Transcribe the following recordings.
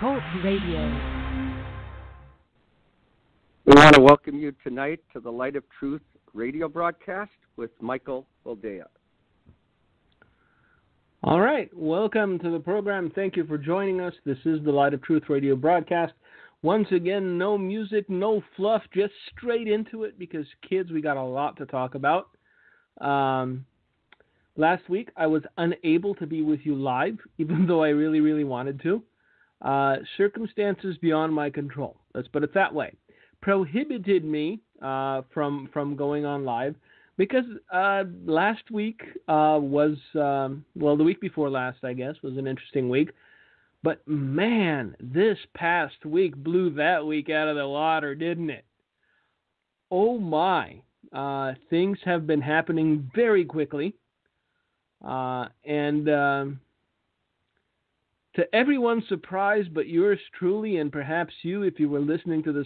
Talk Radio. We want to welcome you tonight to the Light of Truth radio broadcast with Michael Boldea. All right, welcome to the program. Thank you for joining us. This is the Light of Truth radio broadcast. Once again, no music, no fluff, just straight into it because, kids, we got a lot to talk about. Last week, I was unable to be with you live, even though I really, really wanted to. Circumstances beyond my control, let's put it that way, prohibited me from going on live because last week was, the week before last, I guess, was an interesting week. But, man, this past week blew that week out of the water, didn't it? Oh, my. Things have been happening very quickly. And to everyone's surprise but yours truly, and perhaps you, if you were listening to this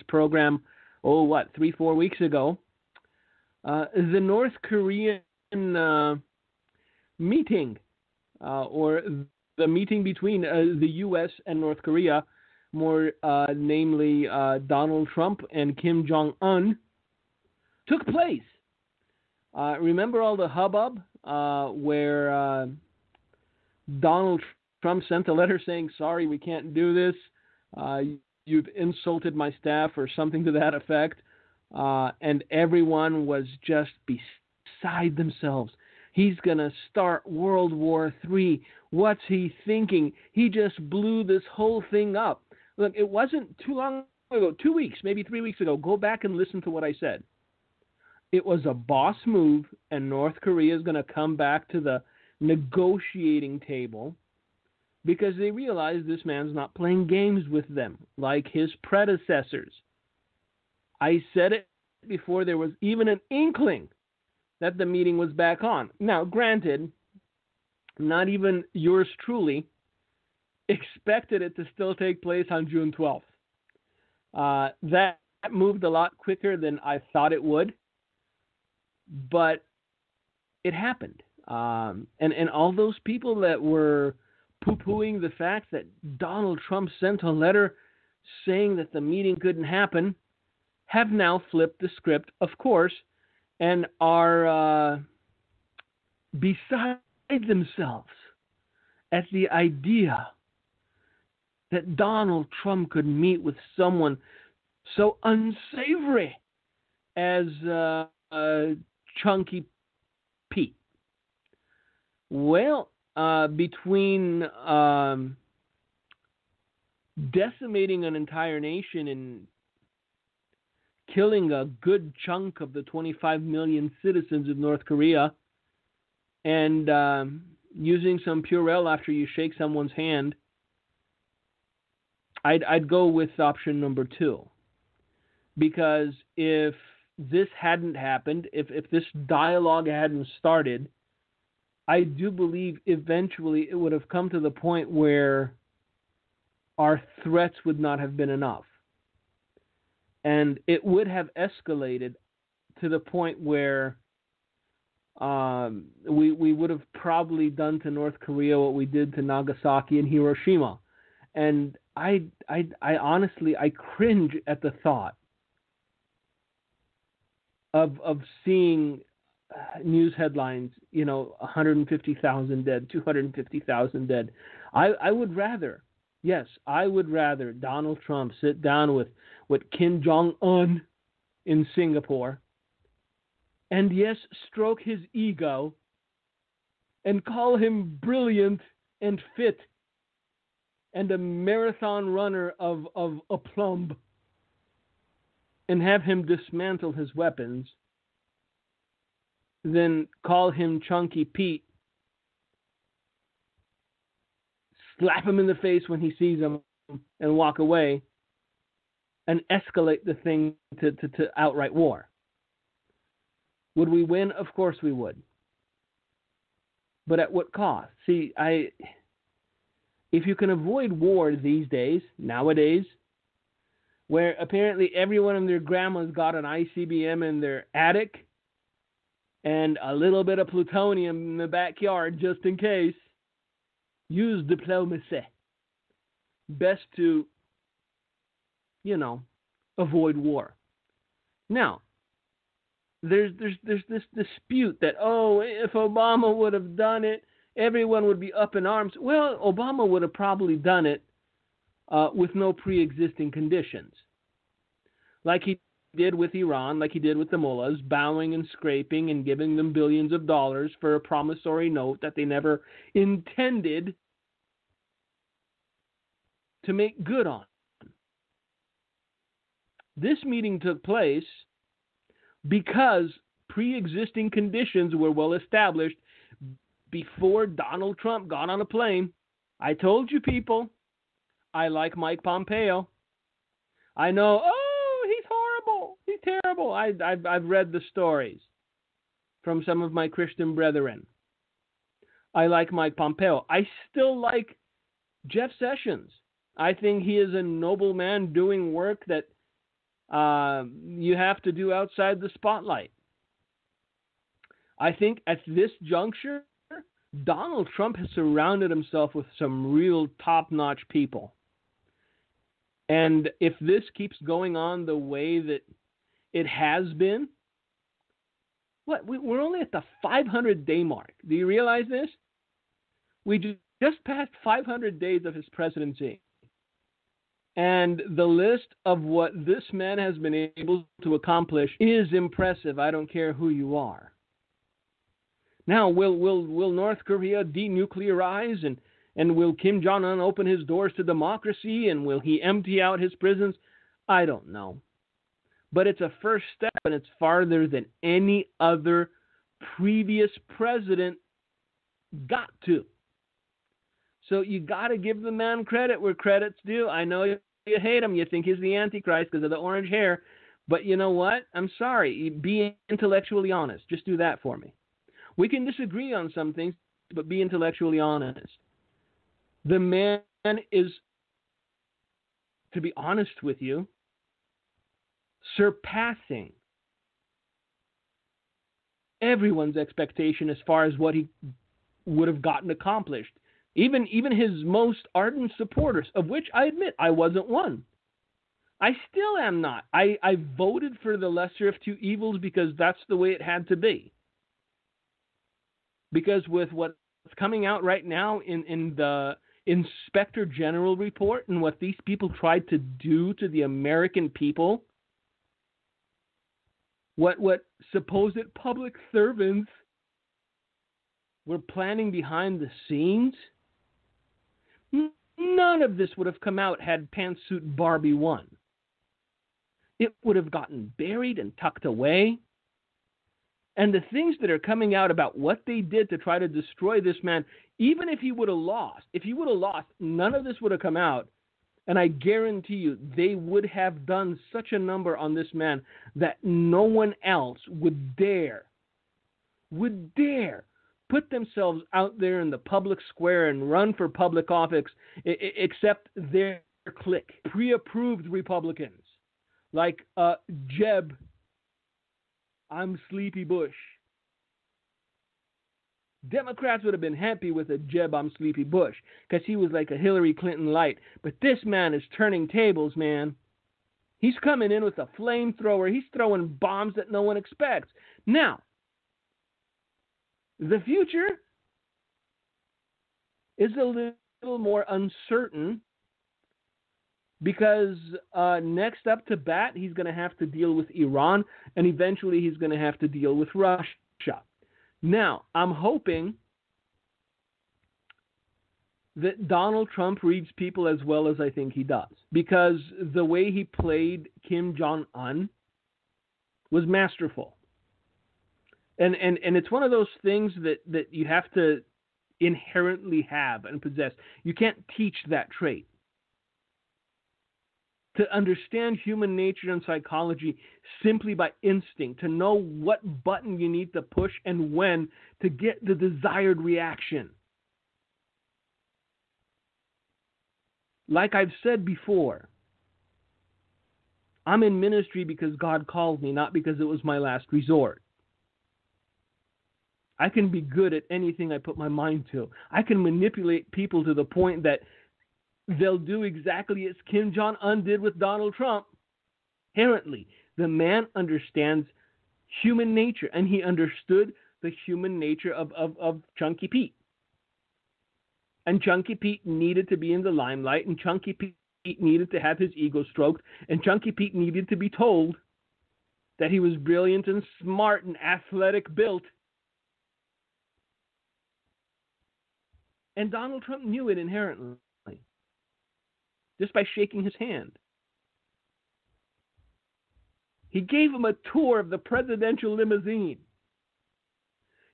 program, 3-4 weeks ago, the North Korean meeting, or the meeting between the U.S. and North Korea, more namely Donald Trump and Kim Jong-un, took place. Remember all the hubbub where Donald Trump sent a letter saying, sorry, we can't do this. You've insulted my staff or something to that effect. And everyone was just beside themselves. He's going to start World War III. What's he thinking? He just blew this whole thing up. Look, it wasn't too long ago, 2 weeks, maybe 3 weeks ago. Go back and listen to what I said. It was a boss move, and North Korea is going to come back to the negotiating table because they realize this man's not playing games with them like his predecessors. I said it before there was even an inkling that the meeting was back on. Now, granted, not even yours truly expected it to still take place on June 12th. That moved a lot quicker than I thought it would, but it happened. And all those people that were poo-pooing the fact that Donald Trump sent a letter saying that the meeting couldn't happen have now flipped the script, of course, and are beside themselves at the idea that Donald Trump could meet with someone so unsavory as Chunky Pete. Well, between decimating an entire nation and killing a good chunk of the 25 million citizens of North Korea and using some Purell after you shake someone's hand, I'd go with option number 2. Because if this hadn't happened, if this dialogue hadn't started, I do believe eventually it would have come to the point where our threats would not have been enough. And it would have escalated to the point where we would have probably done to North Korea what we did to Nagasaki and Hiroshima. And I honestly, I cringe at the thought of seeing news headlines, 150,000 dead, 250,000 dead. I would rather Donald Trump sit down with Kim Jong-un in Singapore and, yes, stroke his ego and call him brilliant and fit and a marathon runner of aplomb and have him dismantle his weapons, then call him Chunky Pete, slap him in the face when he sees him, and walk away, and escalate the thing to outright war. Would we win? Of course we would. But at what cost? See, if you can avoid war these days, nowadays, where apparently everyone and their grandma's got an ICBM in their attic and a little bit of plutonium in the backyard just in case, use diplomacy. best to, avoid war. Now, there's this dispute that, if Obama would have done it, everyone would be up in arms. Well, Obama would have probably done it with no pre-existing conditions, like he did with Iran, like he did with the mullahs, bowing and scraping and giving them billions of dollars for a promissory note that they never intended to make good on. This meeting took place because pre-existing conditions were well established before Donald Trump got on a plane. I told you people, I like Mike Pompeo. I know, he's horrible, he's terrible. I've read the stories from some of my Christian brethren. I like Mike Pompeo. I still like Jeff Sessions. I think he is a noble man doing work that you have to do outside the spotlight. I think at this juncture, Donald Trump has surrounded himself with some real top-notch people. And if this keeps going on the way that it has been, we're only at the 500-day mark. Do you realize this? We just passed 500 days of his presidency. And the list of what this man has been able to accomplish is impressive. I don't care who you are. Now, will North Korea denuclearize and will Kim Jong-un open his doors to democracy and will he empty out his prisons? I don't know. But it's a first step and it's farther than any other previous president got to. So you got to give the man credit where credit's due. I know you hate him. You think he's the Antichrist because of the orange hair. But you know what? I'm sorry. Be intellectually honest. Just do that for me. We can disagree on some things, but be intellectually honest. The man is, to be honest with you, surpassing everyone's expectation as far as what he would have gotten accomplished. Even his most ardent supporters, of which I admit I wasn't one. I still am not. I voted for the lesser of two evils because that's the way it had to be. Because with what's coming out right now in the Inspector General report and what these people tried to do to the American people, what supposed public servants were planning behind the scenes, none of this would have come out had Pantsuit Barbie won. It would have gotten buried and tucked away. And the things that are coming out about what they did to try to destroy this man, even if he would have lost, none of this would have come out. And I guarantee you, they would have done such a number on this man that no one else would dare put themselves out there in the public square and run for public office except their clique, pre-approved Republicans like Jeb, I'm Sleepy Bush. Democrats would have been happy with a Jeb, I'm Sleepy Bush because he was like a Hillary Clinton light. But this man is turning tables, man. He's coming in with a flamethrower. He's throwing bombs that no one expects. Now, the future is a little more uncertain because next up to bat, he's going to have to deal with Iran, and eventually he's going to have to deal with Russia. Now, I'm hoping that Donald Trump reads people as well as I think he does, because the way he played Kim Jong-un was masterful. And it's one of those things that you have to inherently have and possess. You can't teach that trait. To understand human nature and psychology simply by instinct, to know what button you need to push and when to get the desired reaction. Like I've said before, I'm in ministry because God called me, not because it was my last resort. I can be good at anything I put my mind to. I can manipulate people to the point that they'll do exactly as Kim Jong-un did with Donald Trump. Inherently, the man understands human nature, and he understood the human nature of Chunky Pete. And Chunky Pete needed to be in the limelight, and Chunky Pete needed to have his ego stroked, and Chunky Pete needed to be told that he was brilliant and smart and athletic built. And Donald Trump knew it inherently, just by shaking his hand. He gave him a tour of the presidential limousine.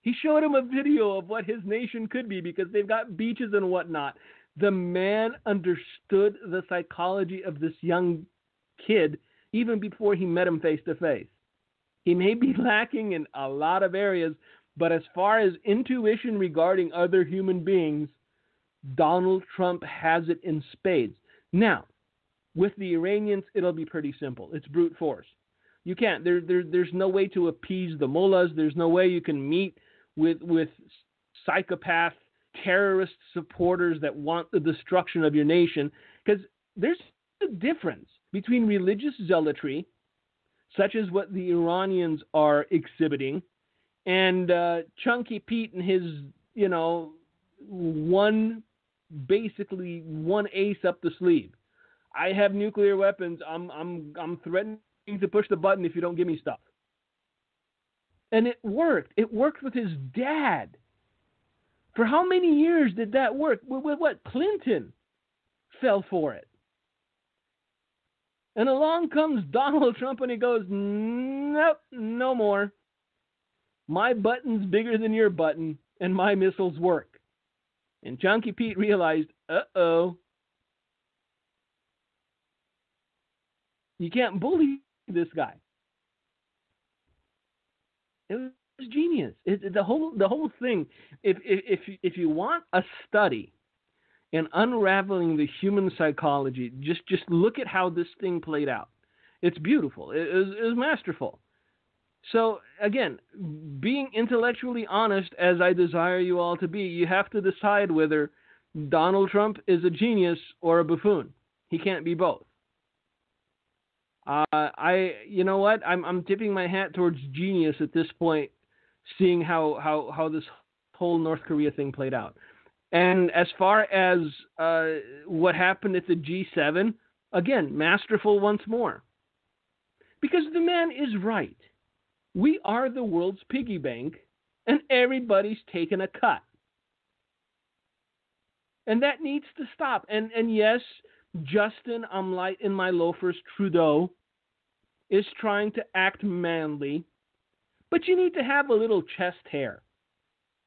He showed him a video of what his nation could be because they've got beaches and whatnot. The man understood the psychology of this young kid even before he met him face to face. He may be lacking in a lot of areas, but as far as intuition regarding other human beings, Donald Trump has it in spades. Now, with the Iranians, it'll be pretty simple. It's brute force. You can't. There's no way to appease the mullahs. There's no way you can meet with psychopath terrorist supporters that want the destruction of your nation, because there's a difference between religious zealotry, such as what the Iranians are exhibiting, and Chunky Pete and his, basically one ace up the sleeve. I have nuclear weapons. I'm threatening to push the button if you don't give me stuff. And it worked. It worked with his dad. For how many years did that work? With what? Clinton fell for it. And along comes Donald Trump and he goes, nope, no more. My button's bigger than your button and my missiles work. And Chunky Pete realized, uh-oh. You can't bully this guy. It was genius. The whole thing. If you want a study in unraveling the human psychology, just look at how this thing played out. It's beautiful. It was masterful. So again, being intellectually honest, as I desire you all to be, you have to decide whether Donald Trump is a genius or a buffoon. He can't be both. You know what? I'm tipping my hat towards genius at this point, seeing how this whole North Korea thing played out. And as far as what happened at the G7, again, masterful once more. Because the man is right. We are the world's piggy bank, and everybody's taken a cut. And that needs to stop. And yes, Justin, I'm light in my loafers, Trudeau, is trying to act manly, but you need to have a little chest hair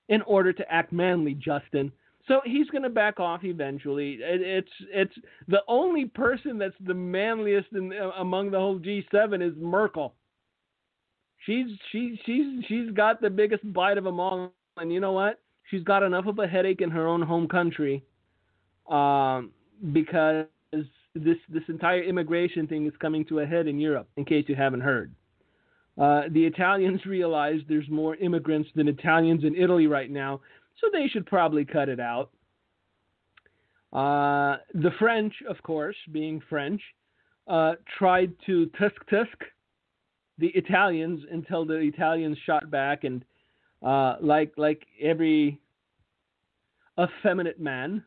in order to act manly, Justin. So he's going to back off eventually. It's the only person that's the manliest among the whole G7 is Merkel. She's got the biggest bite of them all, and you know what? She's got enough of a headache in her own home country, because this entire immigration thing is coming to a head in Europe, in case you haven't heard. The Italians realize there's more immigrants than Italians in Italy right now, so they should probably cut it out. The French, of course, being French, tried to tusk the Italians until the Italians shot back, and like every effeminate man,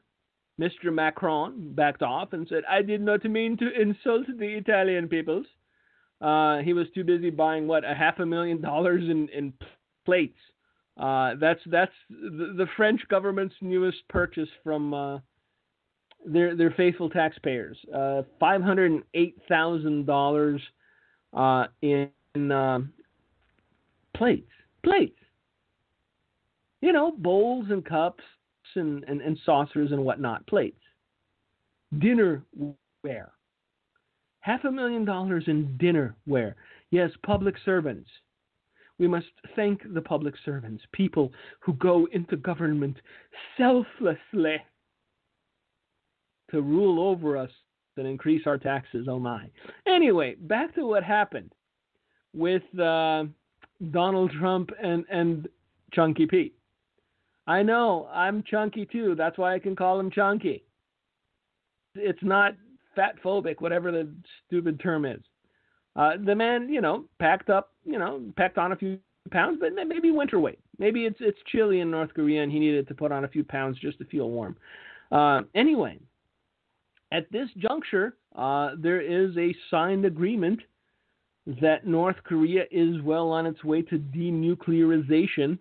Mr. Macron backed off and said, I did not mean to insult the Italian peoples. He was too busy buying, $500,000 in plates. That's the French government's newest purchase from their faithful taxpayers. $508,000 in plates. Bowls and cups and saucers and whatnot. Plates. Dinnerware. $500,000 in dinnerware. Yes, public servants. We must thank the public servants, people who go into government selflessly to rule over us and increase our taxes. Oh my. Anyway, back to what happened with Donald Trump and Chunky Pete. I know, I'm chunky too. That's why I can call him Chunky. it's not fat phobic, whatever the stupid term is. The man, packed on a few pounds, but maybe winter weight. Maybe it's chilly in North Korea and he needed to put on a few pounds just to feel warm. Anyway, at this juncture, there is a signed agreement that North Korea is well on its way to denuclearization.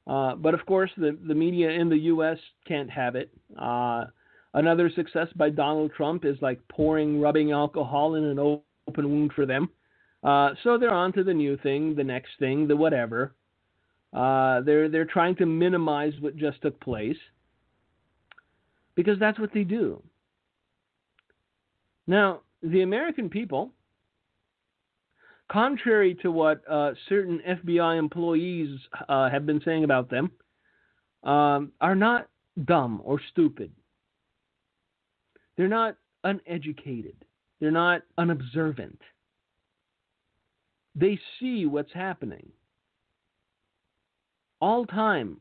But of course, the media in the U.S. can't have it. Another success by Donald Trump is like rubbing alcohol in an open wound for them. So they're on to the new thing, the next thing, the whatever. They're trying to minimize what just took place because that's what they do. Now, the American people, contrary to what certain FBI employees have been saying about them, are not dumb or stupid. They're not uneducated. They're not unobservant. They see what's happening. All-time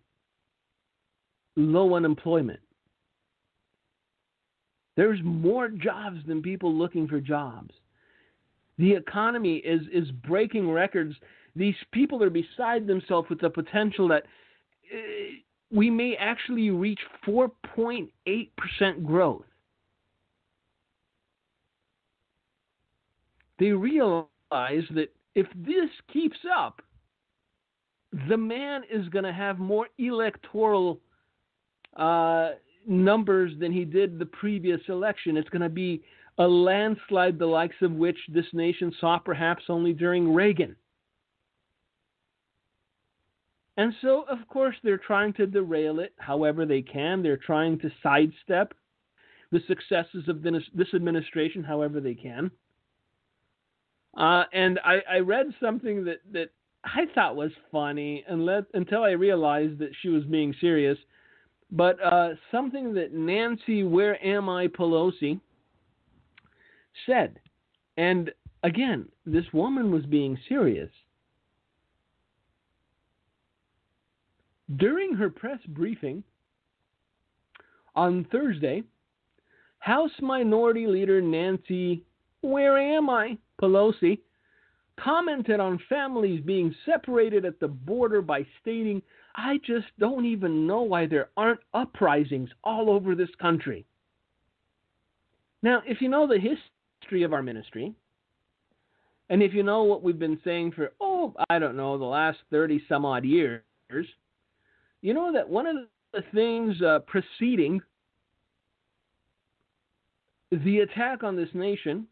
low unemployment. There's more jobs than people looking for jobs. The economy is breaking records. These people are beside themselves with the potential that we may actually reach 4.8% growth. They realize that if this keeps up, the man is going to have more electoral numbers than he did the previous election. It's going to be a landslide the likes of which this nation saw perhaps only during Reagan. And so, of course, they're trying to derail it however they can. They're trying to sidestep the successes of this administration however they can. And I read something that I thought was funny until I realized that she was being serious. But something that Nancy Where Am I Pelosi said. And again, this woman was being serious. During her press briefing on Thursday, House Minority Leader Nancy Where Am I Pelosi commented on families being separated at the border by stating, "I just don't even know why there aren't uprisings all over this country." Now, if you know the history of our ministry, and if you know what we've been saying for, the last 30 some odd years, you know that one of the things preceding the attack on this nation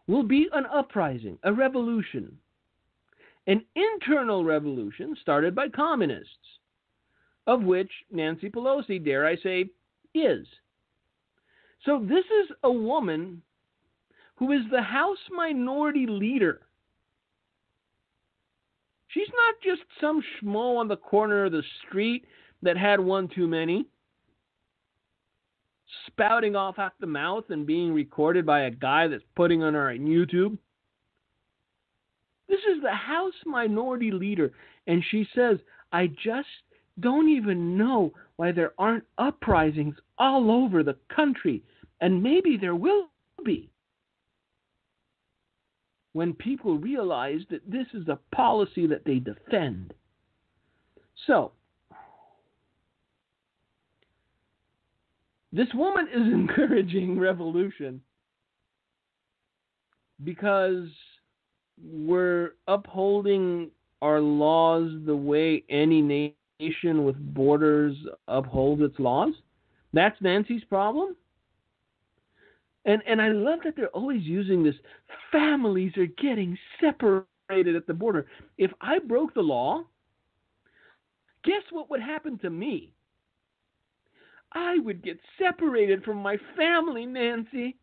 will be an uprising, a revolution, an internal revolution started by communists, of which Nancy Pelosi, dare I say, is. So this is a woman who is the House Minority Leader. She's not just some schmo on the corner of the street that had one too many, spouting off at the mouth and being recorded by a guy that's putting on our YouTube. This is the House Minority Leader, and she says, "I just don't even know why there aren't uprisings all over the country, and maybe there will be when people realize that this is a policy that they defend." So, this woman is encouraging revolution because we're upholding our laws the way any nation with borders upholds its laws. That's Nancy's problem. And I love that they're always using this. Families are getting separated at the border. If I broke the law, guess what would happen to me? I would get separated from my family, Nancy.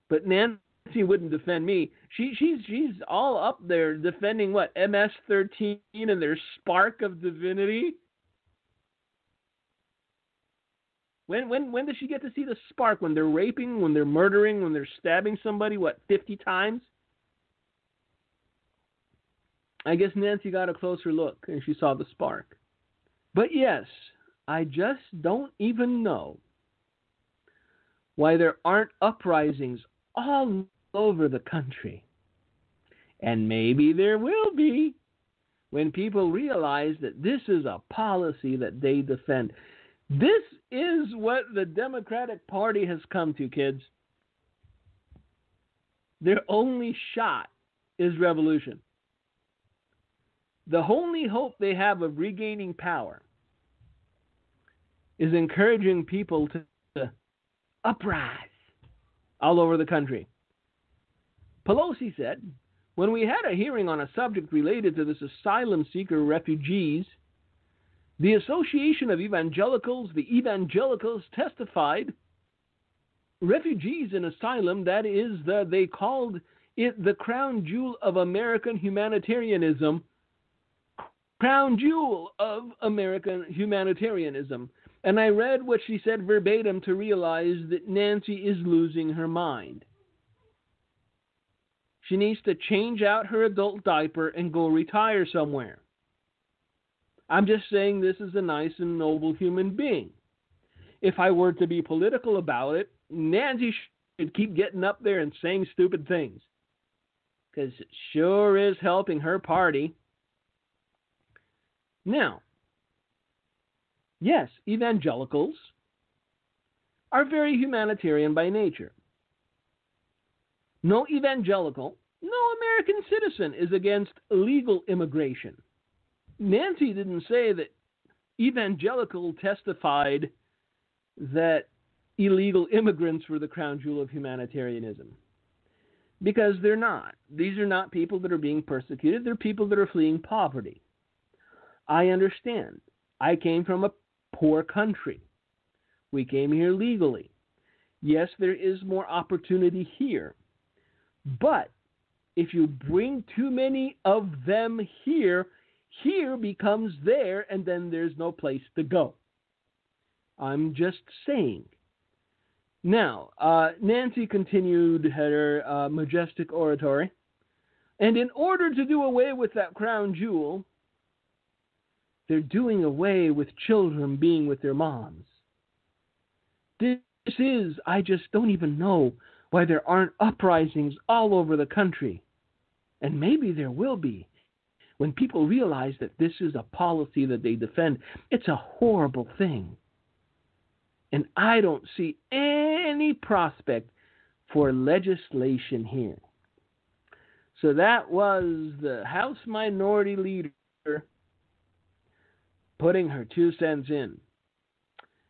But Nancy wouldn't defend me. She's all up there defending what? MS-13 and their spark of divinity. When does she get to see the spark? When they're raping, when they're murdering, when they're stabbing somebody, 50 times? I guess Nancy got a closer look and she saw the spark. But yes, I just don't even know why there aren't uprisings all over the country. And maybe there will be when people realize that this is a policy that they defend. This is what the Democratic Party has come to, kids. Their only shot is revolution. The only hope they have of regaining power is encouraging people to uprise all over the country. Pelosi said, when we had a hearing on a subject related to this asylum seeker refugees, the Association of Evangelicals, the evangelicals testified, refugees in asylum, that is, they called it the crown jewel of American humanitarianism. Crown jewel of American humanitarianism. And I read what she said verbatim to realize that Nancy is losing her mind. She needs to change out her adult diaper and go retire somewhere. I'm just saying this is a nice and noble human being. If I were to be political about it, Nancy should keep getting up there and saying stupid things. Because it sure is helping her party. Now, yes, evangelicals are very humanitarian by nature. No evangelical, no American citizen is against illegal immigration. Nancy didn't say that evangelical testified that illegal immigrants were the crown jewel of humanitarianism. Because they're not. These are not people that are being persecuted. They're people that are fleeing poverty. I understand. I came from a poor country. We came here legally. Yes, there is more opportunity here. But if you bring too many of them here, here becomes there, and then there's no place to go. I'm just saying. Now, Nancy continued her majestic oratory. And in order to do away with that crown jewel, they're doing away with children being with their moms. This is, I just don't even know why there aren't uprisings all over the country. And maybe there will be when people realize that this is a policy that they defend. It's a horrible thing. And I don't see any prospect for legislation here. So that was the House Minority Leader putting her 2 cents in.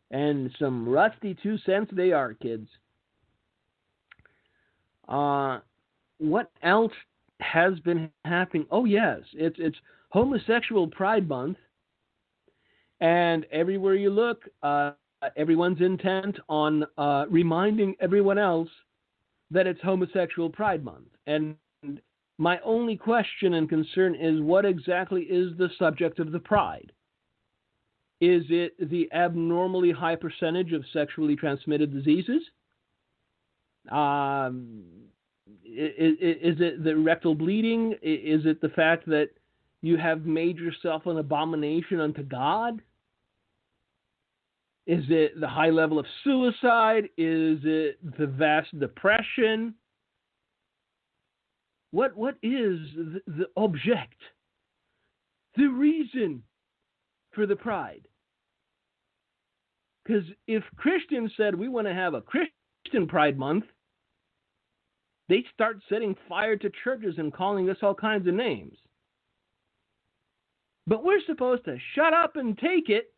And some rusty 2 cents they are, kids. What else has been happening? Oh, yes. It's Homosexual Pride Month. And everywhere you look, everyone's intent on reminding everyone else that it's Homosexual Pride Month. And my only question and concern is, what exactly is the subject of the pride? Is it the abnormally high percentage of sexually transmitted diseases? Is it the rectal bleeding? Is it the fact that you have made yourself an abomination unto God? Is it the high level of suicide? Is it the vast depression? What is the object? The reason for the pride? Because if Christians said we want to have a Christian Pride Month, they start setting fire to churches and calling us all kinds of names. But we're supposed to shut up and take it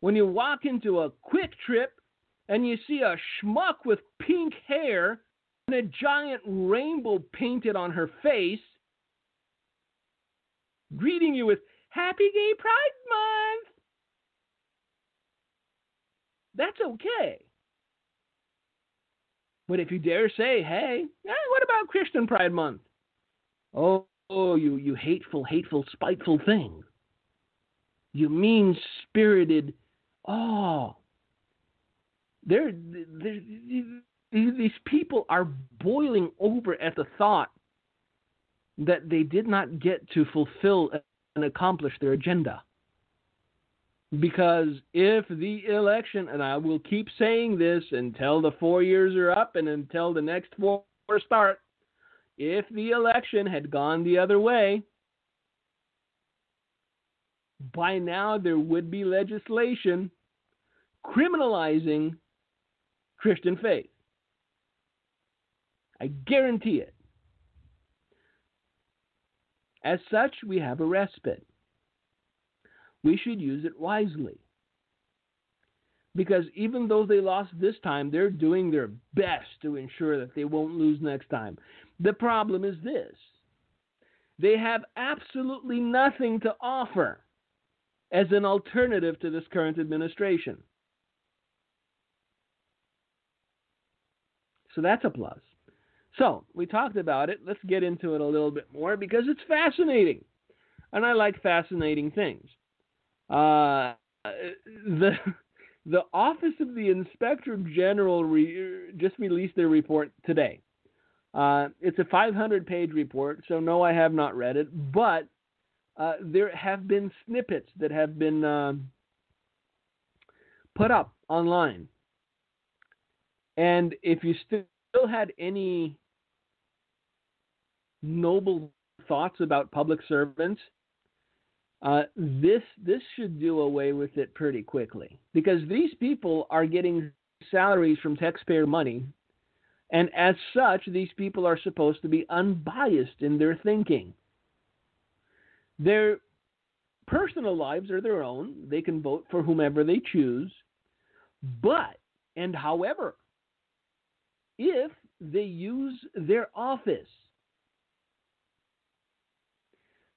when you walk into a Quick Trip and you see a schmuck with pink hair and a giant rainbow painted on her face greeting you with Happy Gay Pride Month. That's okay. But if you dare say, hey, what about Christian Pride Month? Oh, you hateful, spiteful thing. You mean-spirited. Oh. These people are boiling over at the thought that they did not get to fulfill and accomplish their agenda. Because if the election, and I will keep saying this until the 4 years are up and until the next four start, if the election had gone the other way, by now there would be legislation criminalizing Christian faith. I guarantee it. As such, we have a respite. We should use it wisely. Because even though they lost this time, they're doing their best to ensure that they won't lose next time. The problem is this. They have absolutely nothing to offer as an alternative to this current administration. So that's a plus. So, we talked about it. Let's get into it a little bit more because it's fascinating. And I like fascinating things. The Office of the Inspector General just released their report today. It's a 500-page report, so no, I have not read it. But there have been snippets that have been put up online. And if you still had any noble thoughts about public servants, this should do away with it pretty quickly. Because these people are getting salaries from taxpayer money, and as such, these people are supposed to be unbiased in their thinking. Their personal lives are their own. They can vote for whomever they choose. However, if they use their office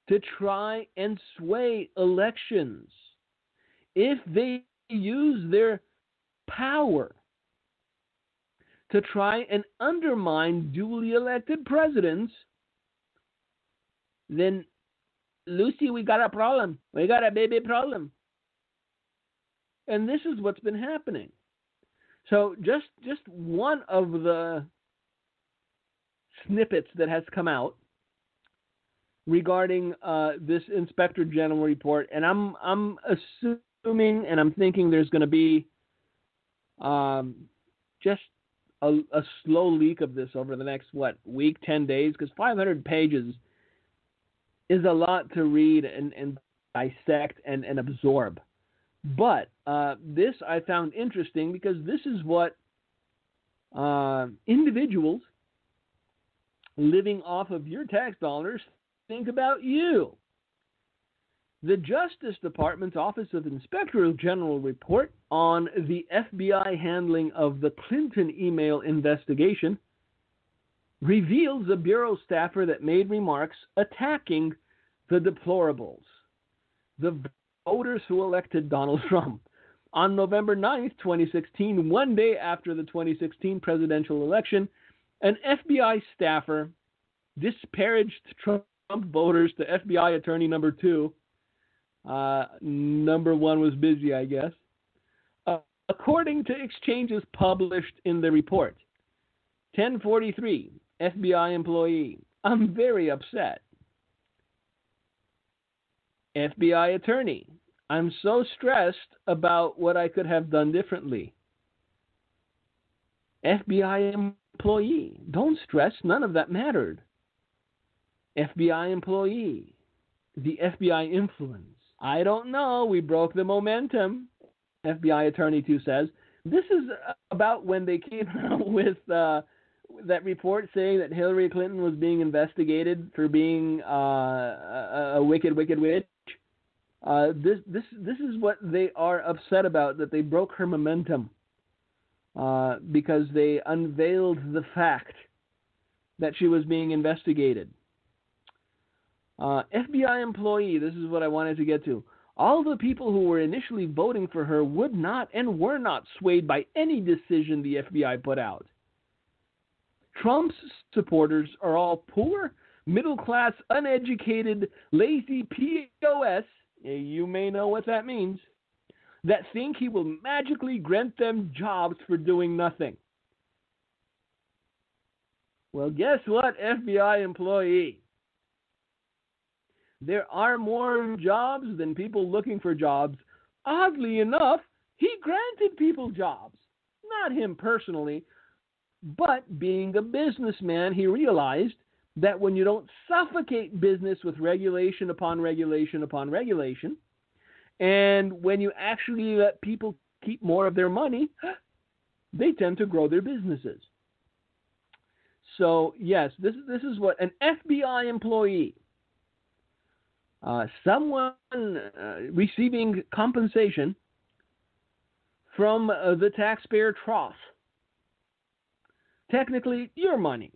to try and sway elections, if they use their power to try and undermine duly elected presidents, then, Lucy, we got a problem. We got a baby problem. And this is what's been happening. So just one of the snippets that has come out regarding this Inspector General report, and I'm assuming and I'm thinking there's going to be just a slow leak of this over the next, week, 10 days, because 500 pages is a lot to read and dissect and absorb. But this I found interesting because this is what individuals living off of your tax dollars think about you. The Justice Department's Office of Inspector General report on the FBI handling of the Clinton email investigation reveals a bureau staffer that made remarks attacking the deplorables, the voters who elected Donald Trump. On November 9th, 2016, one day after the 2016 presidential election, an FBI staffer disparaged Trump voters to FBI attorney number 2. Number 1 was busy, I guess. According to exchanges published in the report. 1043, FBI employee. I'm very upset. FBI attorney. I'm so stressed about what I could have done differently. FBI employee. Don't stress. None of that mattered. FBI employee. The FBI influence. I don't know. We broke the momentum. FBI attorney 2 says. This is about when they came out with that report saying that Hillary Clinton was being investigated for being a wicked, wicked witch. This is what they are upset about, that they broke her momentum because they unveiled the fact that she was being investigated. FBI employee, this is what I wanted to get to. All the people who were initially voting for her would not and were not swayed by any decision the FBI put out. Trump's supporters are all poor, middle-class, uneducated, lazy POS, you may know what that means, that think he will magically grant them jobs for doing nothing. Well, guess what, FBI employee? There are more jobs than people looking for jobs oddly enough, he granted people jobs. Not him personally, but being a businessman, he realized that when you don't suffocate business with regulation upon regulation upon regulation, and when you actually let people keep more of their money, they tend to grow their businesses. So, yes, this is what an FBI employee, someone receiving compensation from the taxpayer trough, technically your money.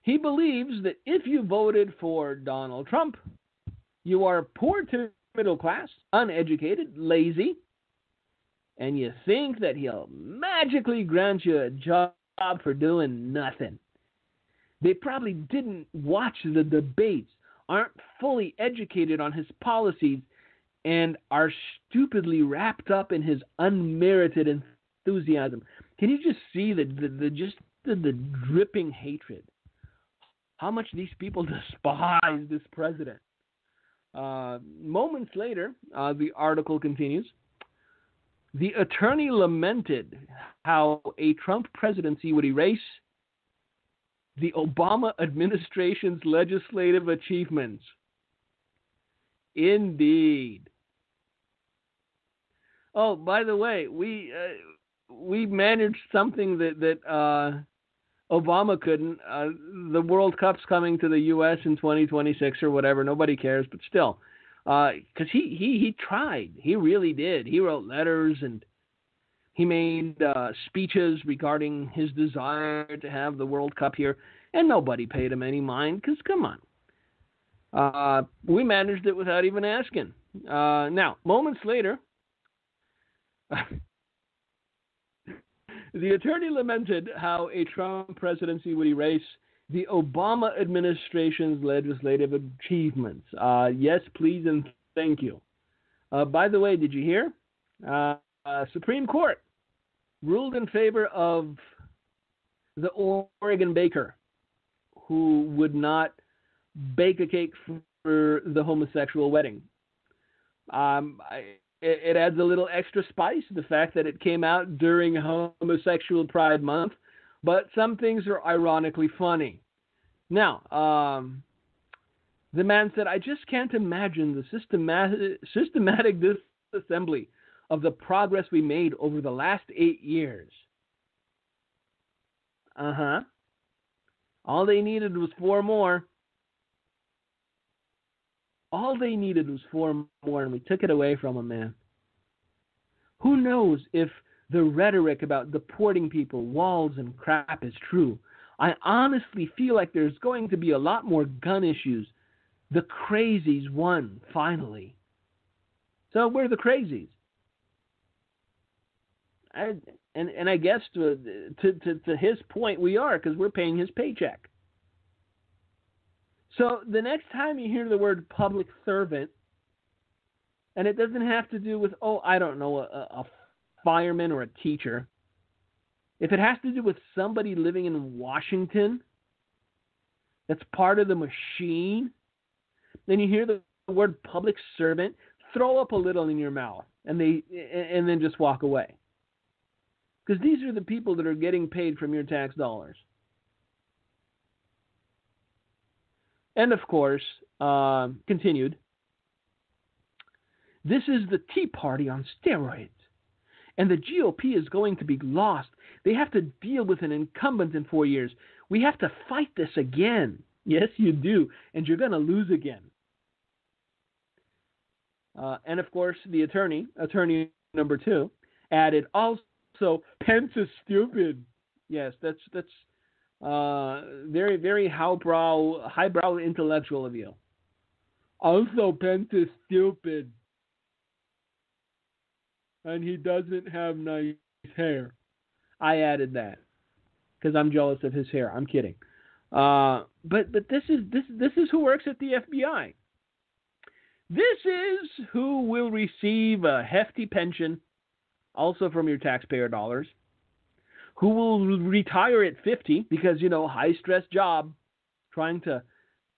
He believes that if you voted for Donald Trump, you are poor to middle class, uneducated, lazy, and you think that he'll magically grant you a job for doing nothing. They probably didn't watch the debates, aren't fully educated on his policies, and are stupidly wrapped up in his unmerited enthusiasm. Can you just see the dripping hatred? How much these people despise this president. Moments later, the article continues. The attorney lamented how a Trump presidency would erase the Obama administration's legislative achievements. Indeed. Oh, by the way, we managed something that Obama couldn't. The World Cup's coming to the U.S. in 2026 or whatever. Nobody cares, but still. Because he tried. He really did. He wrote letters and he made speeches regarding his desire to have the World Cup here, and nobody paid him any mind, because come on. We managed it without even asking. Now, moments later, the attorney lamented how a Trump presidency would erase the Obama administration's legislative achievements. Yes, please, and thank you. By the way, did you hear? Supreme Court ruled in favor of the Oregon baker who would not bake a cake for the homosexual wedding. It adds a little extra spice, the fact that it came out during Homosexual Pride Month, but some things are ironically funny. Now, the man said, I just can't imagine the systematic disassembly of the progress we made over the last 8 years. All they needed was 4 more. All they needed was 4 more, and we took it away from them, man. Who knows if the rhetoric about deporting people, walls, and crap is true? I honestly feel like there's going to be a lot more gun issues. The crazies won, finally. So we're the crazies. And I guess to his point, we are, because we're paying his paycheck. So the next time you hear the word public servant, and it doesn't have to do with, a fireman or a teacher. If it has to do with somebody living in Washington that's part of the machine, then you hear the word public servant, throw up a little in your mouth, and then just walk away. Because these are the people that are getting paid from your tax dollars. And of course, continued, this is the Tea Party on steroids. And the GOP is going to be lost. They have to deal with an incumbent in 4 years. We have to fight this again. Yes, you do. And you're going to lose again. And of course, the attorney number 2, added, also, Pence is stupid. Yes, that's very, very highbrow intellectual of you. Also, Pence is stupid. And he doesn't have nice hair. I added that because I'm jealous of his hair. I'm kidding. But this is who works at the FBI. This is who will receive a hefty pension, also from your taxpayer dollars, who will retire at 50 because, high-stress job, trying to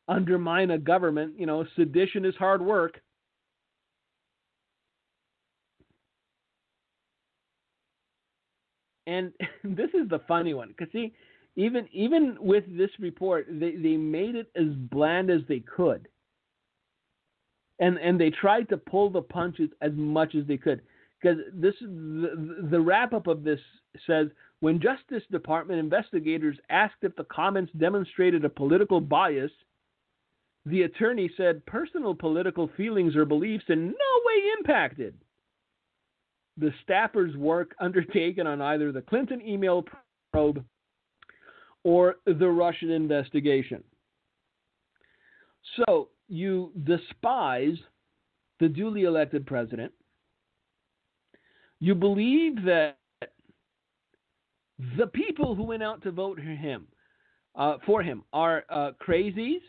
undermine a government, sedition is hard work. And this is the funny one, because see, even with this report, they made it as bland as they could. And they tried to pull the punches as much as they could. Because the wrap-up of this says, when Justice Department investigators asked if the comments demonstrated a political bias, the attorney said personal political feelings or beliefs in no way impacted the staffers' work undertaken on either the Clinton email probe or the Russian investigation. So you despise the duly elected president. You believe that the people who went out to vote for him are crazies,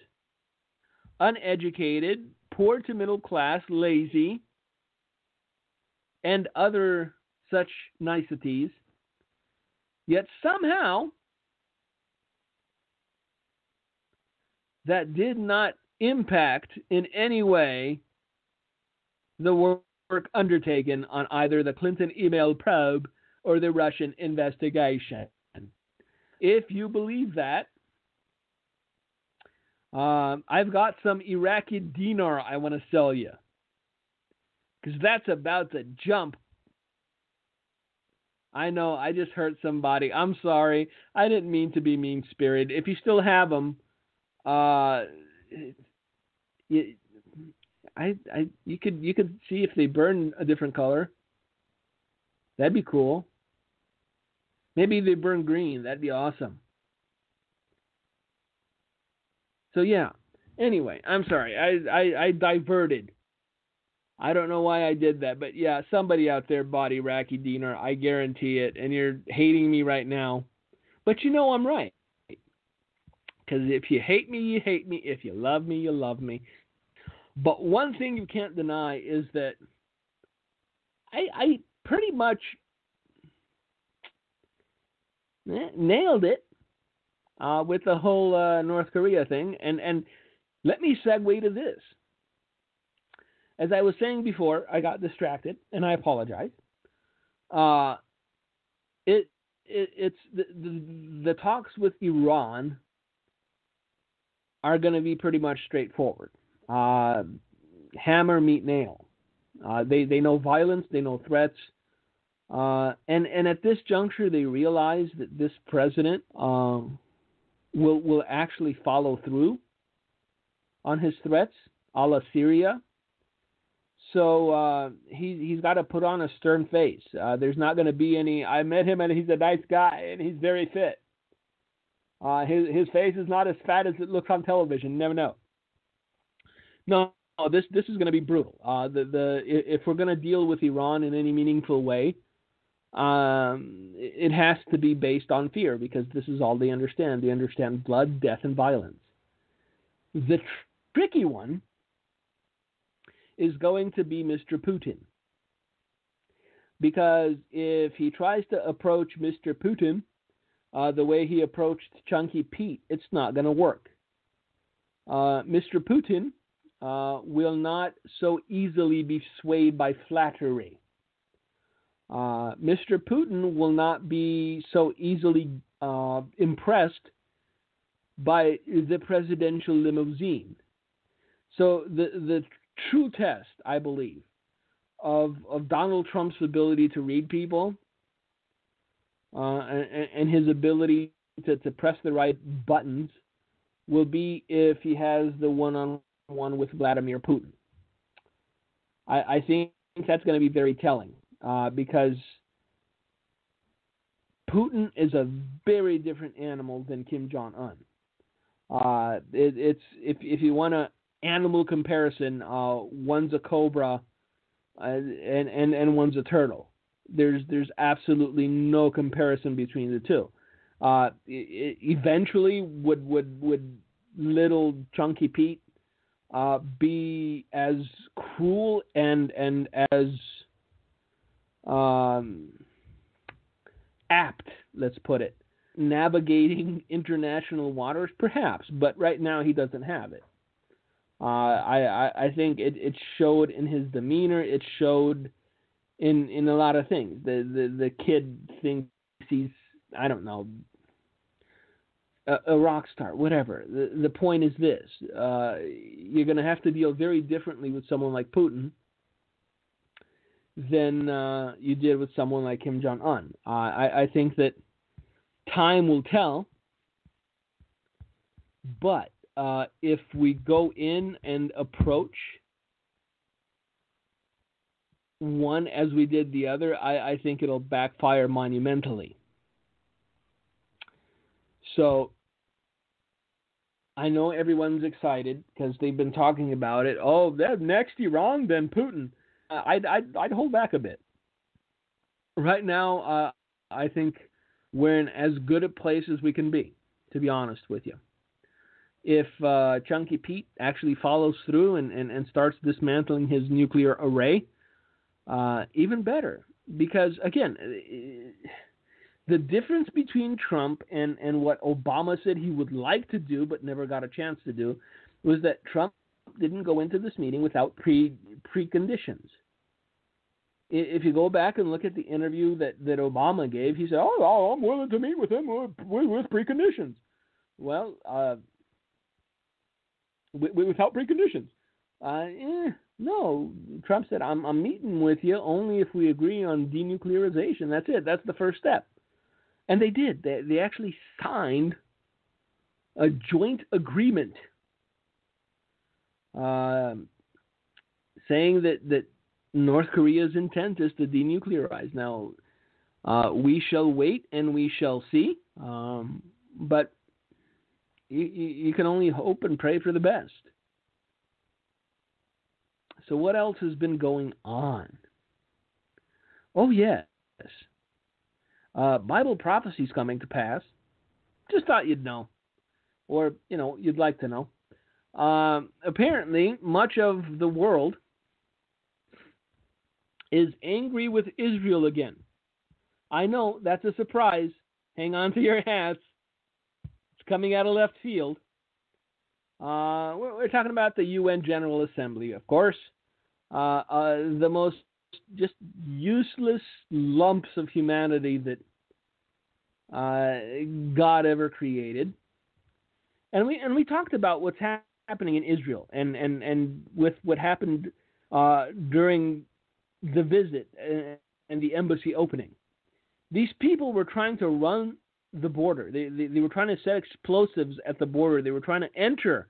uneducated, poor to middle class, lazy, and other such niceties. Yet somehow that did not impact in any way the work undertaken on either the Clinton email probe or the Russian investigation. If you believe that, I've got some Iraqi dinar I want to sell you, because that's about to jump. I know, I just hurt somebody. I'm sorry. I didn't mean to be mean-spirited. If you still have them, you could see if they burn a different color. That'd be cool. Maybe they burn green. That'd be awesome. So yeah. Anyway, I'm sorry. I diverted. I don't know why I did that, but yeah, somebody out there bought Iraqi dinar. I guarantee it. And you're hating me right now, but you know I'm right. Because if you hate me, you hate me. If you love me, you love me. But one thing you can't deny is that I pretty much nailed it with the whole North Korea thing. And let me segue to this. As I was saying before, I got distracted, and I apologize. It's the talks with Iran are going to be pretty much straightforward. Hammer, meet, nail. They know violence, they know threats, and at this juncture, they realize that this president will actually follow through on his threats, a la Syria. So he's got to put on a stern face. There's not going to be any. I met him, and he's a nice guy, and he's very fit. His face is not as fat as it looks on television. You never know. No, this is going to be brutal. If we're going to deal with Iran in any meaningful way, it has to be based on fear, because this is all they understand. They understand blood, death, and violence. The tricky one is going to be Mr. Putin, because if he tries to approach Mr. Putin the way he approached Chunky Pete, it's not going to work. Mr. Putin will not so easily be swayed by flattery. Mr. Putin will not be so easily impressed by the presidential limousine. So the true test, I believe, of Donald Trump's ability to read people and his ability to press the right buttons will be if he has the one-on-one with Vladimir Putin. I think that's going to be very telling, because Putin is a very different animal than Kim Jong-un. If you want an animal comparison, one's a cobra and one's a turtle. There's absolutely no comparison between the two. Eventually, would little Chunky Pete be as cruel and as apt, let's put it, navigating international waters? Perhaps, but right now he doesn't have it. I think it showed in his demeanor. It showed in a lot of things. The kid thinks he's, I don't know, a rock star, whatever. The point is this. You're going to have to deal very differently with someone like Putin than you did with someone like Kim Jong-un. I think that time will tell, but if we go in and approach one as we did the other, I think it'll backfire monumentally. So I know everyone's excited because they've been talking about it. Oh, next Iran, then Putin. I'd hold back a bit. Right now, I think we're in as good a place as we can be, to be honest with you. If Chunky Pete actually follows through and starts dismantling his nuclear array, even better. Because, again, the difference between Trump and what Obama said he would like to do but never got a chance to do was that Trump didn't go into this meeting without preconditions. If you go back and look at the interview that Obama gave, he said, "Oh, I'm willing to meet with him with preconditions." Well, without preconditions. No, Trump said, I'm meeting with you only if we agree on denuclearization. That's it. That's the first step. And they did. They actually signed a joint agreement saying that North Korea's intent is to denuclearize. Now, we shall wait and we shall see. But you can only hope and pray for the best. So what else has been going on? Oh, yes. Bible prophecy's coming to pass. Just thought you'd know. Or, you'd like to know. Apparently, much of the world is angry with Israel again. I know, that's a surprise. Hang on to your hats. It's coming out of left field. We're talking about the UN General Assembly, of course. The most just useless lumps of humanity that God ever created. And we talked about what's happening in Israel and with what happened during the visit and the embassy opening. These people were trying to run the border. They were trying to set explosives at the border. They were trying to enter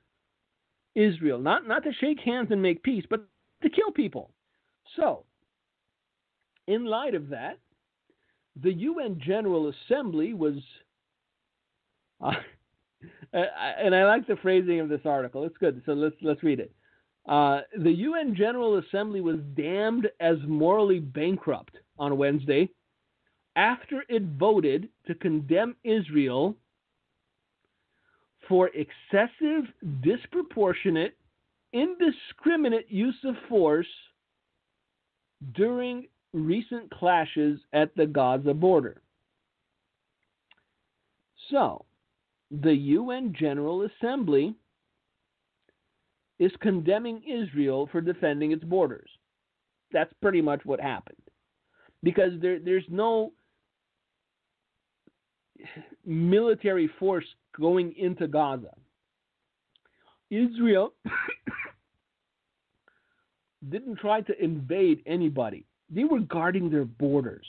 Israel, not to shake hands and make peace, but to kill people. So, in light of that, the UN General Assembly was, and I like the phrasing of this article. It's good. So let's read it. The UN General Assembly was damned as morally bankrupt on Wednesday after it voted to condemn Israel for excessive, disproportionate, indiscriminate use of force during recent clashes at the Gaza border. So, the UN General Assembly is condemning Israel for defending its borders. That's pretty much what happened. Because there's no military force going into Gaza. Israel didn't try to invade anybody. They were guarding their borders.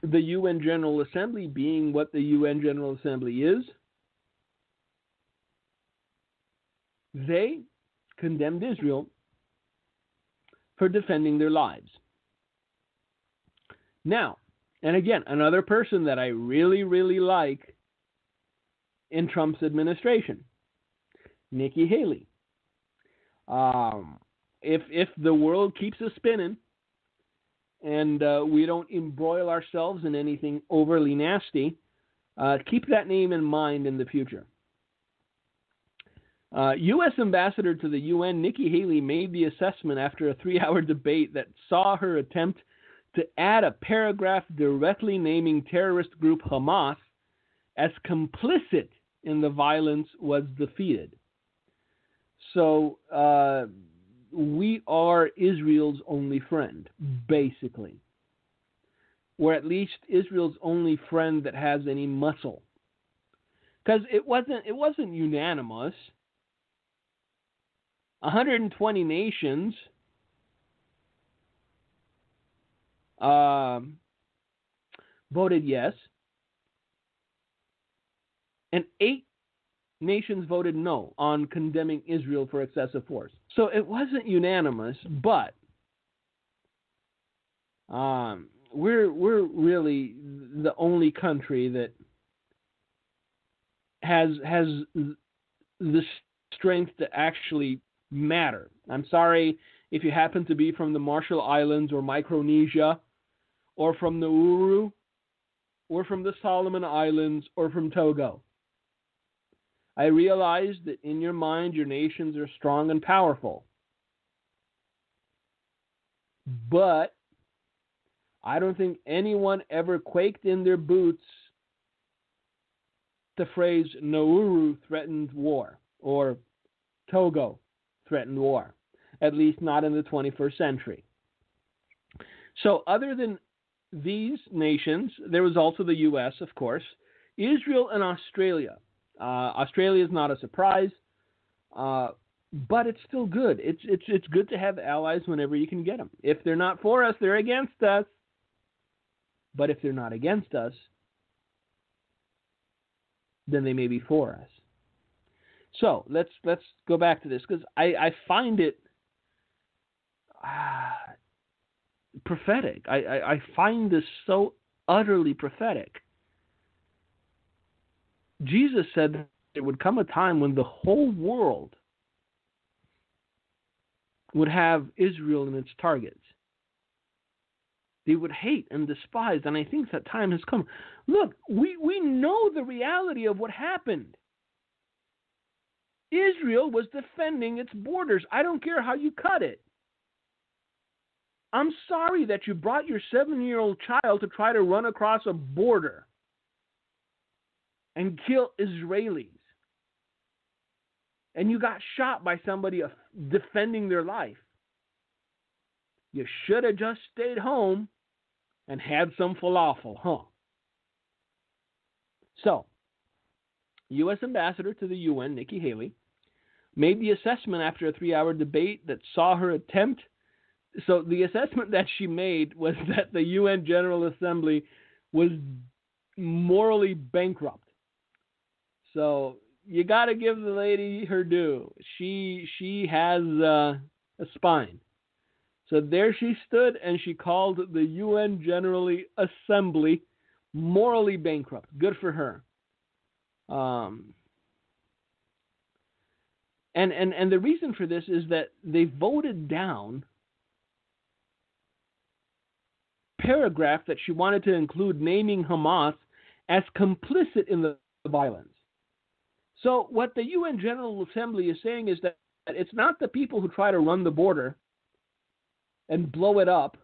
The UN General Assembly, being what the UN General Assembly is, they condemned Israel for defending their lives. Now, and again, another person that I really, really like in Trump's administration, Nikki Haley. If the world keeps us spinning and we don't embroil ourselves in anything overly nasty, keep that name in mind in the future. U.S. Ambassador to the UN, Nikki Haley, made the assessment after a 3-hour debate that saw her attempt to add a paragraph directly naming terrorist group Hamas as complicit in the violence was defeated. So we are Israel's only friend, basically. or at least Israel's only friend that has any muscle. Because it wasn't unanimous. 120 nations voted yes, and 8 nations voted no on condemning Israel for excessive force. So it wasn't unanimous, but we're really the only country that has the strength to actually matter. I'm sorry if you happen to be from the Marshall Islands or Micronesia, or from Nauru, or from the Solomon Islands, or from Togo. I realize that in your mind your nations are strong and powerful. But I don't think anyone ever quaked in their boots the phrase Nauru threatened war or Togo threatened war, at least not in the 21st century. So other than these nations, there was also the U.S., of course, Israel and Australia. Australia is not a surprise, but it's still good. It's good to have allies whenever you can get them. If they're not for us, they're against us. But if they're not against us, then they may be for us. So let's go back to this, because I find it prophetic. I find this so utterly prophetic. Jesus said that there would come a time when the whole world would have Israel in its targets. They would hate and despise, and I think that time has come. Look, we know the reality of what happened. Israel was defending its borders. I don't care how you cut it. I'm sorry that you brought your 7-year-old child to try to run across a border and kill Israelis. And you got shot by somebody defending their life. You should have just stayed home and had some falafel, huh? So, U.S. Ambassador to the UN, Nikki Haley, made the assessment after a 3-hour debate that saw her attempt. So the assessment that she made was that the UN General Assembly was morally bankrupt. So you got to give the lady her due. She has a spine. So there she stood, and she called the UN General Assembly morally bankrupt. Good for her. And the reason for this is that they voted down paragraph that she wanted to include naming Hamas as complicit in the violence. So what the UN General Assembly is saying is that it's not the people who try to run the border and blow it up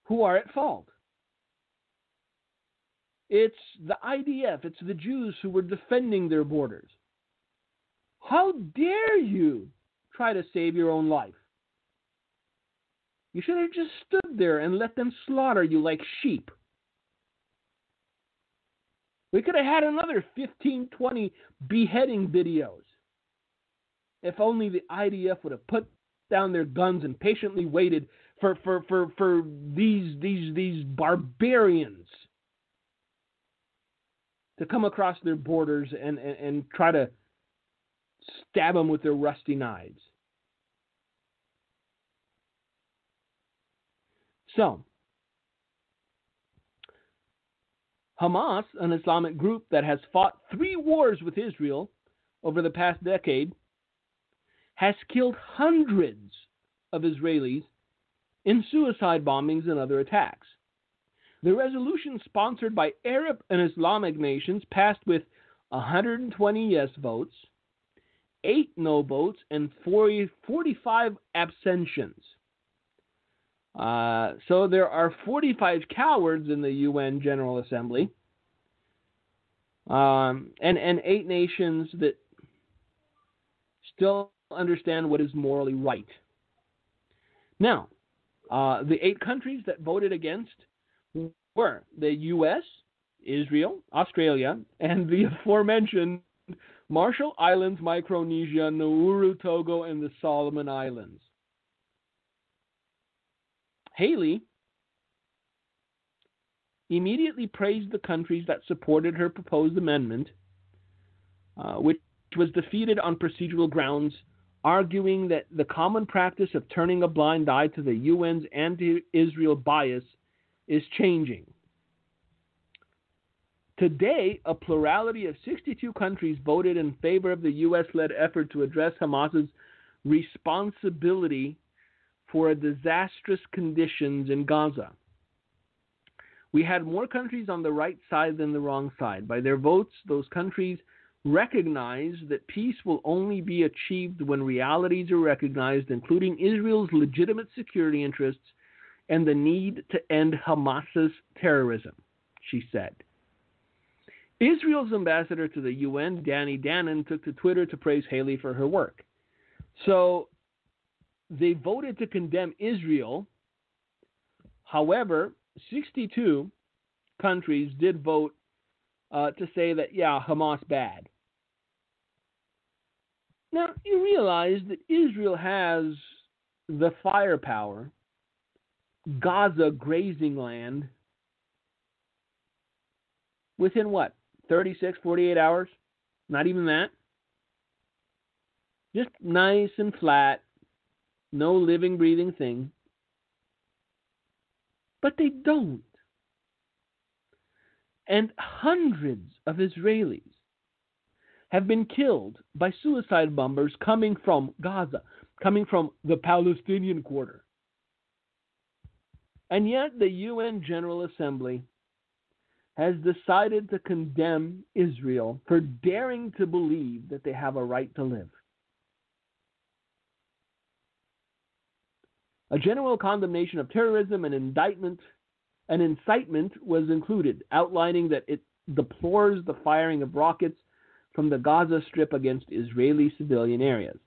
who are at fault. It's the IDF, it's the Jews who were defending their borders. How dare you try to save your own life? You should have just stood there and let them slaughter you like sheep. We could have had another 15, 20 beheading videos if only the IDF would have put down their guns and patiently waited for these barbarians to come across their borders and try to stab them with their rusty knives. So, Hamas, an Islamic group that has fought 3 wars with Israel over the past decade, has killed hundreds of Israelis in suicide bombings and other attacks. The resolution sponsored by Arab and Islamic nations passed with 120 yes votes, 8 no votes, and 45 abstentions. So there are 45 cowards in the UN General Assembly, and 8 nations that still understand what is morally right. Now, the 8 countries that voted against were the U.S., Israel, Australia, and the aforementioned Marshall Islands, Micronesia, Nauru, Togo, and the Solomon Islands. Haley immediately praised the countries that supported her proposed amendment, which was defeated on procedural grounds, arguing that the common practice of turning a blind eye to the UN's anti-Israel bias is changing. Today, a plurality of 62 countries voted in favor of the U.S.-led effort to address Hamas's responsibility for disastrous conditions in Gaza. We had more countries on the right side than the wrong side. By their votes, those countries recognize that peace will only be achieved when realities are recognized, including Israel's legitimate security interests and the need to end Hamas's terrorism, she said. Israel's ambassador to the UN, Danny Danon, took to Twitter to praise Haley for her work. So they voted to condemn Israel. However, 62 countries did vote to say that, yeah, Hamas bad. Now, you realize that Israel has the firepower, Gaza grazing land, within what, 36, 48 hours? Not even that. Just nice and flat, no living, breathing thing. But they don't. And hundreds of Israelis have been killed by suicide bombers coming from Gaza, coming from the Palestinian quarter. And yet the UN General Assembly has decided to condemn Israel for daring to believe that they have a right to live. A general condemnation of terrorism and incitement was included, outlining that it deplores the firing of rockets from the Gaza Strip against Israeli civilian areas.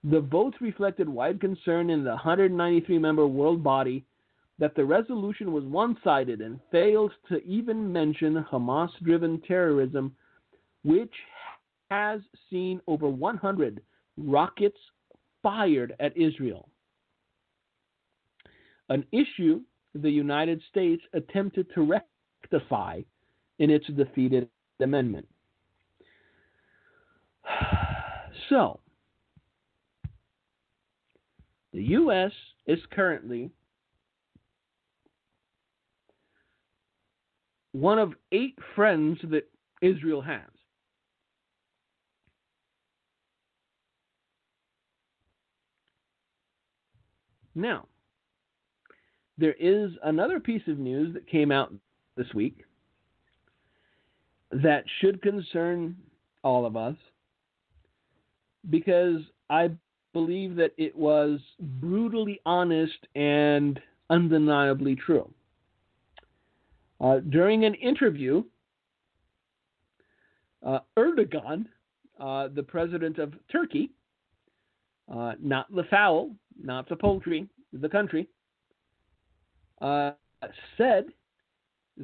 The votes reflected wide concern in the 193-member world body that the resolution was one-sided and failed to even mention Hamas-driven terrorism, which has seen over 100 rockets fired at Israel. An issue the United States attempted to rectify in its defeated amendment. So, the U.S. is currently one of 8 friends that Israel has. Now, there is another piece of news that came out this week that should concern all of us, because I believe that it was brutally honest and undeniably true. During an interview, Erdogan, the president of Turkey, not the fowl, not the poultry, the country, said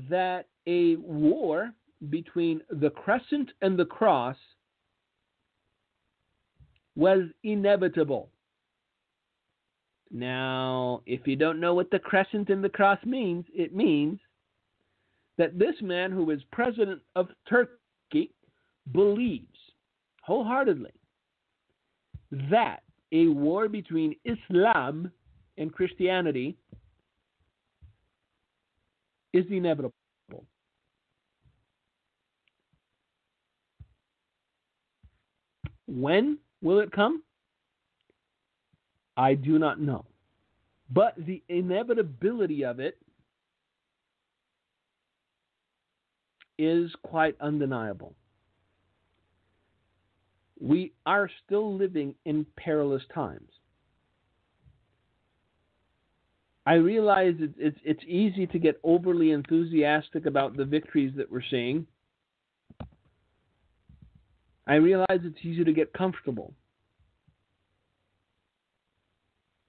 that a war between the crescent and the cross was inevitable. Now, if you don't know what the crescent and the cross means, it means that this man, who is president of Turkey, believes wholeheartedly that a war between Islam and Christianity is inevitable. When will it come? I do not know. But the inevitability of it is quite undeniable. We are still living in perilous times. I realize it's easy to get overly enthusiastic about the victories that we're seeing. I realize it's easy to get comfortable.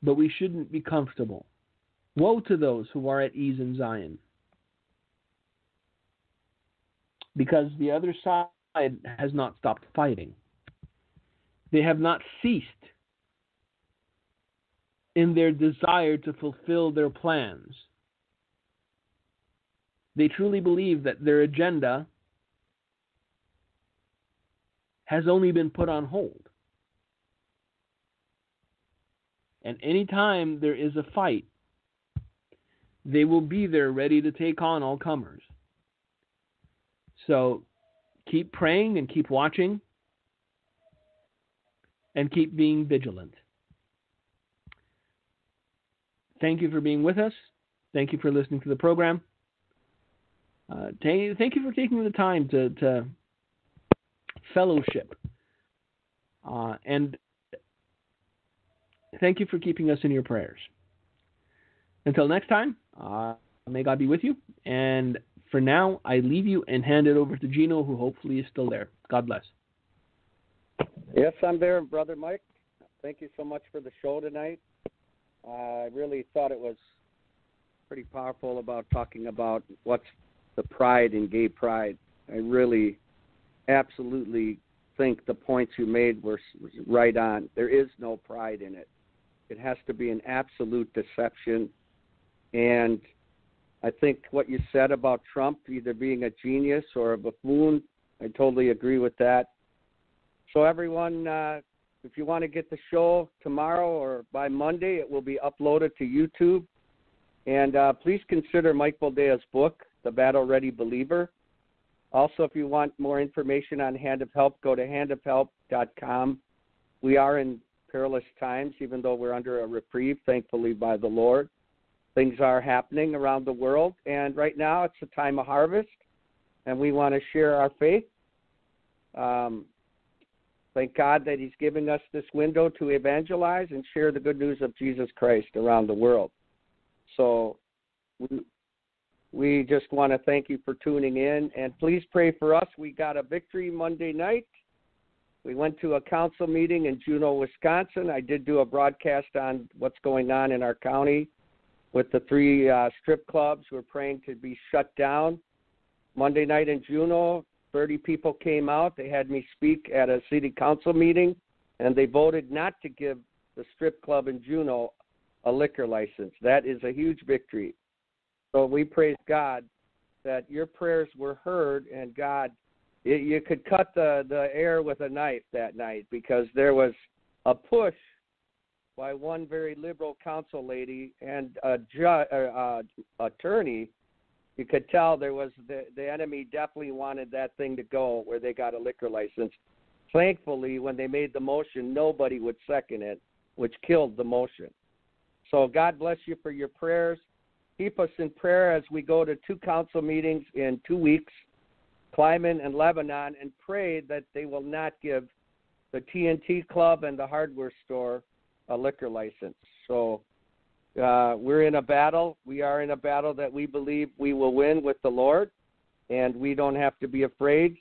But we shouldn't be comfortable. Woe to those who are at ease in Zion. because the other side has not stopped fighting. They have not ceased in their desire to fulfill their plans. They truly believe that their agenda has only been put on hold. And anytime there is a fight, they will be there ready to take on all comers. So keep praying and keep watching and keep being vigilant. Thank you for being with us. Thank you for listening to the program. Thank you for taking the time to fellowship. And thank you for keeping us in your prayers. Until next time, may God be with you. And for now, I leave you and hand it over to Gino, who hopefully is still there. God bless. Yes, I'm there, Brother Mike. Thank you so much for the show tonight. I really thought it was pretty powerful about talking about what's the pride in gay pride. I really absolutely think the points you made were right on. There is no pride in it. It has to be an absolute deception. And I think what you said about Trump either being a genius or a buffoon, I totally agree with that. So everyone, if you want to get the show tomorrow or by Monday, it will be uploaded to YouTube. And please consider Mike Boldea's book, The Battle Ready Believer. Also, if you want more information on Hand of Help, go to handofhelp.com. We are in perilous times, even though we're under a reprieve, thankfully, by the Lord. Things are happening around the world, and right now it's a time of harvest, and we want to share our faith. Thank God that He's giving us this window to evangelize and share the good news of Jesus Christ around the world. So we just want to thank you for tuning in, and please pray for us. We got a victory Monday night. We went to a council meeting in Juneau, Wisconsin. I did do a broadcast on what's going on in our county with the 3 strip clubs. We're praying to be shut down. Monday night in Juneau, 30 people came out. They had me speak at a city council meeting, and they voted not to give the strip club in Juneau a liquor license. That is a huge victory. So we praise God that your prayers were heard, and God, you could cut the air with a knife that night, because there was a push by one very liberal council lady and a attorney. You could tell there was the enemy definitely wanted that thing to go where they got a liquor license. Thankfully, when they made the motion, nobody would second it, which killed the motion. So God bless you for your prayers. Keep us in prayer as we go to 2 council meetings in 2 weeks, Kleiman and Lebanon, and pray that they will not give the TNT Club and the hardware store a liquor license. So we're in a battle. We are in a battle that we believe we will win with the Lord, and we don't have to be afraid.